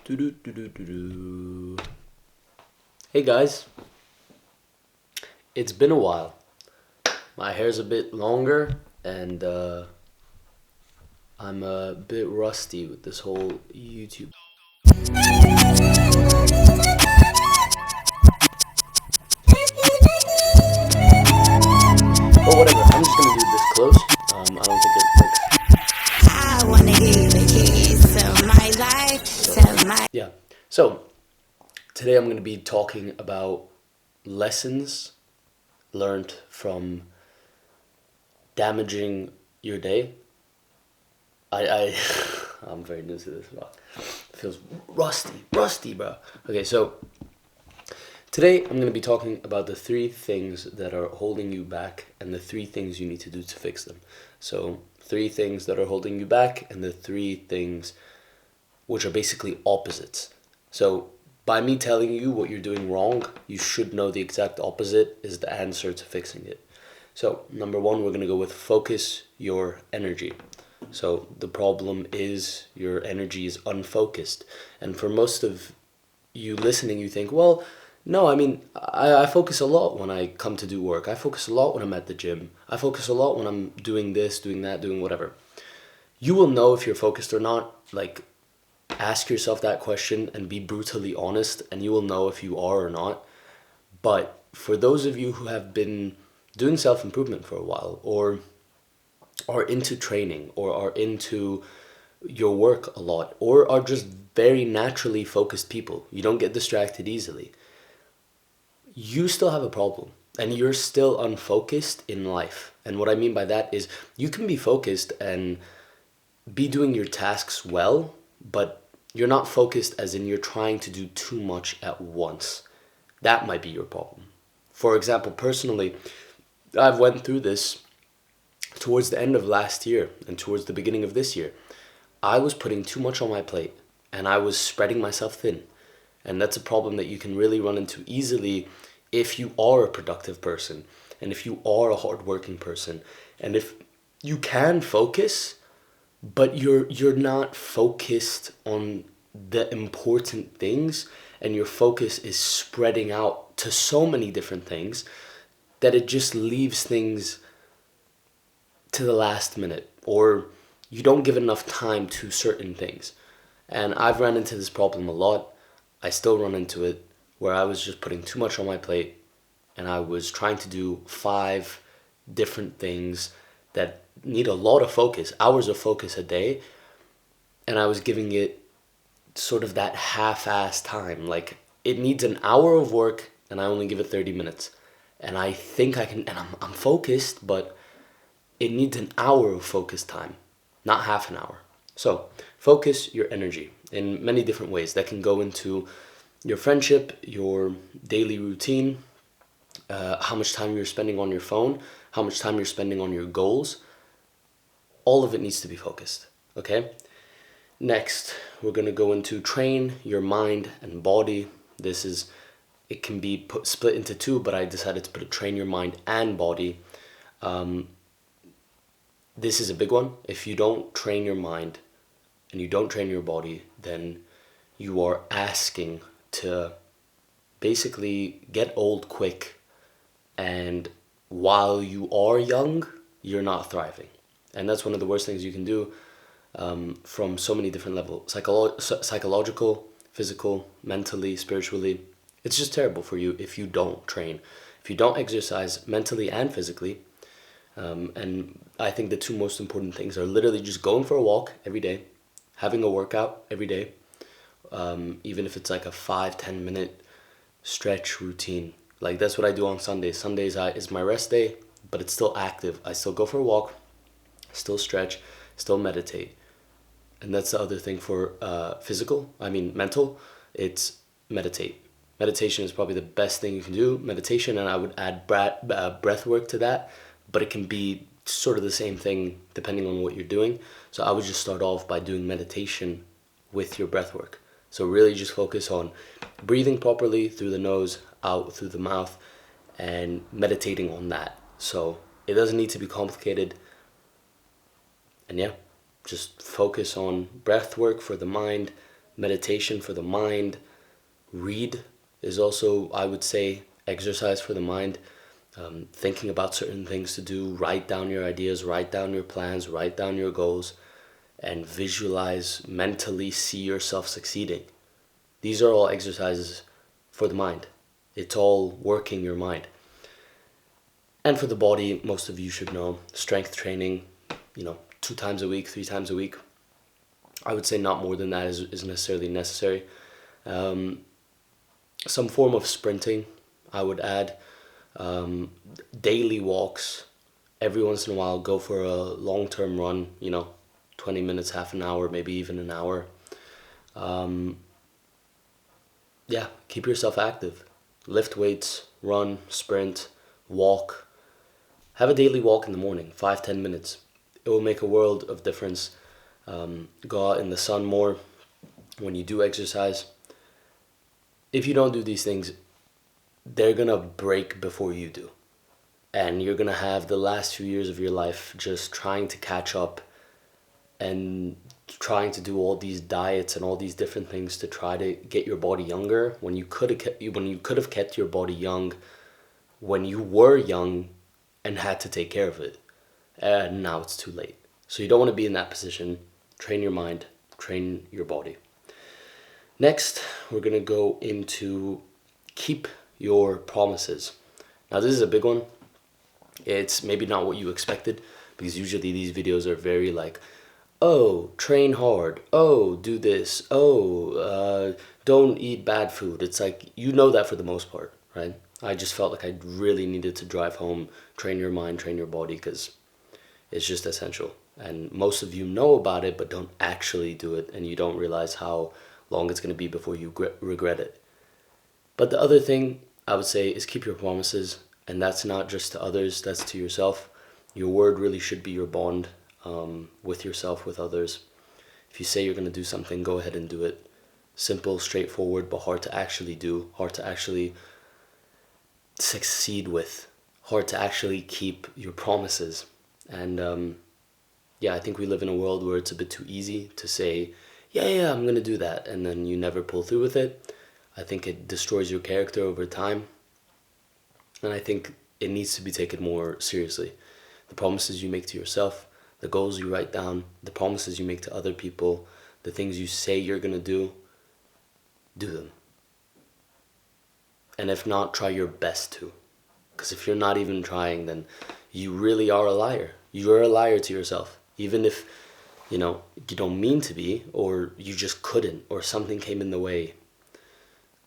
Doo-doo-doo-doo-doo-doo. Hey guys, it's been a while. My hair's a bit longer and I'm a bit rusty with this whole YouTube. But whatever, I'm just gonna do this close. I don't think it like. I wanna give the keys to my life, to my. Yeah. So today I'm gonna be talking about lessons learned from damaging your day. I I'm very new to this, bro. It feels rusty, bro. Okay, so today I'm going to be talking about the 3 things that are holding you back and the 3 things you need to do to fix them. So 3 things that are holding you back and the 3 things which are basically opposites. So by me telling you what you're doing wrong, you should know the exact opposite is the answer to fixing it. So number 1, we're going to go with focus your energy. So the problem is your energy is unfocused. And for most of you listening, you think, well, no, I mean, I focus a lot when I come to do work. I focus a lot when I'm at the gym. I focus a lot when I'm doing this, doing that, doing whatever. You will know if you're focused or not. Like, ask yourself that question and be brutally honest, and you will know if you are or not. But for those of you who have been doing self-improvement for a while, or are into training, or are into your work a lot, or are just very naturally focused people, you don't get distracted easily, you still have a problem and you're still unfocused in life. And what I mean by that is you can be focused and be doing your tasks well, but you're not focused as in you're trying to do too much at once. That might be your problem. For example, personally, I've went through this towards the end of last year and towards the beginning of this year. I was putting too much on my plate and I was spreading myself thin. And that's a problem that you can really run into easily if you are a productive person and if you are a hardworking person and if you can focus, but you're not focused on the important things and your focus is spreading out to so many different things that it just leaves things to the last minute, or you don't give enough time to certain things. And I've run into this problem a lot. I still run into it, where I was just putting too much on my plate and I was trying to do 5 different things that need a lot of focus, hours of focus a day, and I was giving it sort of that half-ass time. Like, it needs an hour of work and I only give it 30 minutes. And I think I can, and I'm focused, but it needs an hour of focus time, not half an hour. So focus your energy in many different ways. That can go into your friendship, your daily routine, how much time you're spending on your phone, how much time you're spending on your goals. All of it needs to be focused, okay? Next, we're going to go into train your mind and body. It can be split into 2, but I decided to put it train your mind and body. This is a big one. If you don't train your mind and you don't train your body, then you are asking to basically get old quick. And while you are young, you're not thriving. And that's one of the worst things you can do from so many different levels. Psychological, physical, mentally, spiritually. It's just terrible for you if you don't train. If you don't exercise mentally and physically. And I think the 2 most important things are literally just going for a walk every day, having a workout every day, even if it's like a 5-10 minute stretch routine. Like, that's what I do on Sundays. Sundays is my rest day, but it's still active. I still go for a walk, still stretch, still meditate. And that's the other thing for mental, it's meditate. Meditation is probably the best thing you can do. Meditation, and I would add breath work to that, but it can be sort of the same thing depending on what you're doing. So I would just start off by doing meditation with your breath work. So really just focus on breathing properly through the nose, out through the mouth, and meditating on that. So it doesn't need to be complicated. And yeah, just focus on breath work for the mind, meditation for the mind. Read is also, I would say, exercise for the mind. Thinking about certain things to do, write down your ideas, write down your plans, write down your goals, and visualize, mentally see yourself succeeding. These are all exercises for the mind. It's all working your mind. And for the body, most of you should know, strength training, 2 times a week, 3 times a week. I would say not more than that is necessarily necessary. Some form of sprinting, I would add. Daily walks. Every once in a while, go for a long-term run, 20 minutes, half an hour, maybe even an hour. Keep yourself active. Lift weights, run, sprint, walk. Have a daily walk in the morning, 5-10 minutes. It will make a world of difference. Go out in the sun more when you do exercise. If you don't do these things, they're gonna break before you do. And you're gonna have the last few years of your life just trying to catch up and trying to do all these diets and all these different things to try to get your body younger when you could have kept your body young when you were young and had to take care of it. And now it's too late. So you don't want to be in that position. Train your mind, train your body. Next, we're going to go into keep your promises. Now, this is a big one. It's maybe not what you expected, because usually these videos are very like, oh, train hard. Oh, do this. Oh, don't eat bad food. It's like, that for the most part, right? I just felt like I really needed to drive home, train your mind, train your body, because it's just essential. And most of you know about it, but don't actually do it, and you don't realize how long it's going to be before you regret it. But the other thing I would say is keep your promises, and that's not just to others, that's to yourself. Your word really should be your bond with yourself, with others. If you say you're going to do something, go ahead and do it. Simple, straightforward, but hard to actually do, hard to actually succeed with, hard to actually keep your promises. And I think we live in a world where it's a bit too easy to say, yeah, I'm gonna do that, and then you never pull through with it. I think it destroys your character over time, and I think it needs to be taken more seriously. The promises you make to yourself, the goals you write down, the promises you make to other people, the things you say you're gonna do them. And if not, try your best to. Because if you're not even trying, then you really are a liar. You're a liar to yourself. Even if, you don't mean to be, or you just couldn't, or something came in the way,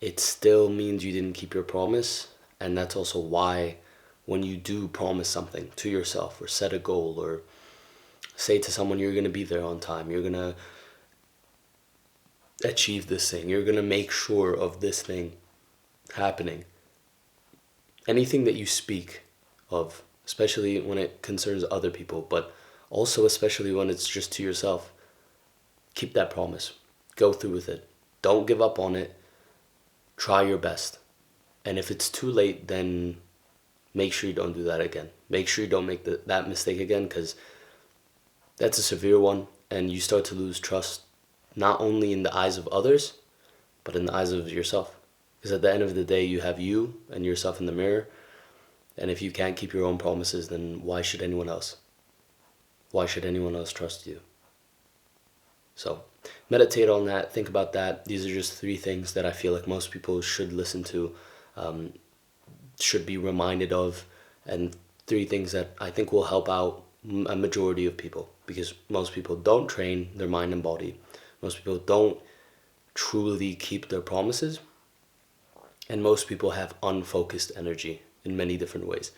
it still means you didn't keep your promise. And that's also why when you do promise something to yourself, or set a goal, or say to someone you're going to be there on time, you're going to achieve this thing, you're going to make sure of this thing happening. Anything that you speak of, especially when it concerns other people, but also especially when it's just to yourself, keep that promise. Go through with it. Don't give up on it. Try your best. And if it's too late, then make sure you don't do that again. Make sure you don't make that mistake again, because that's a severe one, and you start to lose trust, not only in the eyes of others, but in the eyes of yourself. Because at the end of the day, you have you and yourself in the mirror. And if you can't keep your own promises, then why should anyone else? Why should anyone else trust you? So meditate on that. Think about that. These are just 3 things that I feel like most people should listen to, should be reminded of, and 3 things that I think will help out a majority of people. Because most people don't train their mind and body. Most people don't truly keep their promises. And most people have unfocused energy in many different ways.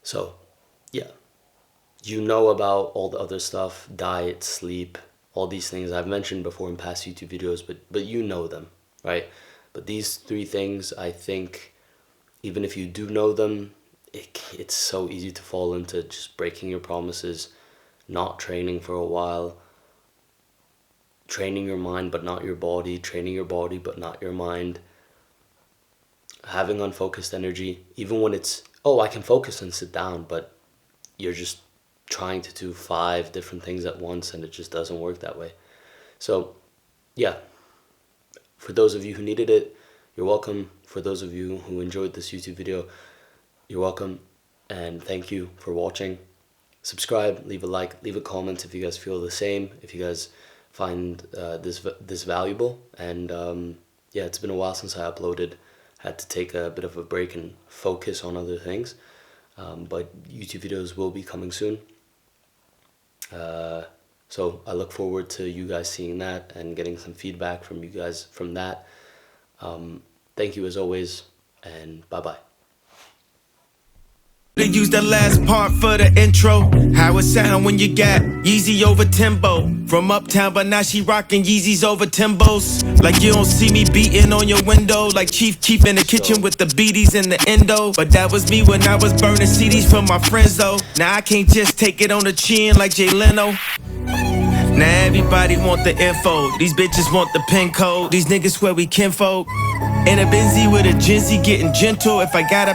So, you know about all the other stuff, diet, sleep, all these things I've mentioned before in past YouTube videos, but you know them, right? But these 3 things, I think, even if you do know them, it's so easy to fall into just breaking your promises, not training for a while, training your mind but not your body, training your body but not your mind, having unfocused energy, even when it's, I can focus and sit down, but you're just trying to do 5 different things at once, and it just doesn't work that way. So yeah, for those of you who needed it, you're welcome. For those of you who enjoyed this YouTube video, you're welcome. And thank you for watching. Subscribe, leave a like, leave a comment if you guys feel the same, if you guys find this valuable. And yeah, it's been a while since I uploaded. Had to take a bit of a break and focus on other things. But YouTube videos will be coming soon. So I look forward to you guys seeing that and getting some feedback from you guys from that. Thank you as always, and bye-bye. They use the last part for the intro. How it sound when you got Yeezy over Timbo. From Uptown, but now she rocking Yeezys over Timbos. Like you don't see me beating on your window. Like Chief Keef in the kitchen with the beaties and the endo. But that was me when I was burning CDs for my friends though. Now I can't just take it on the chin like Jay Leno. Now everybody want the info. These bitches want the pin code. These niggas swear we kinfolk. In a Benzie with a Genzy getting gentle. If I got a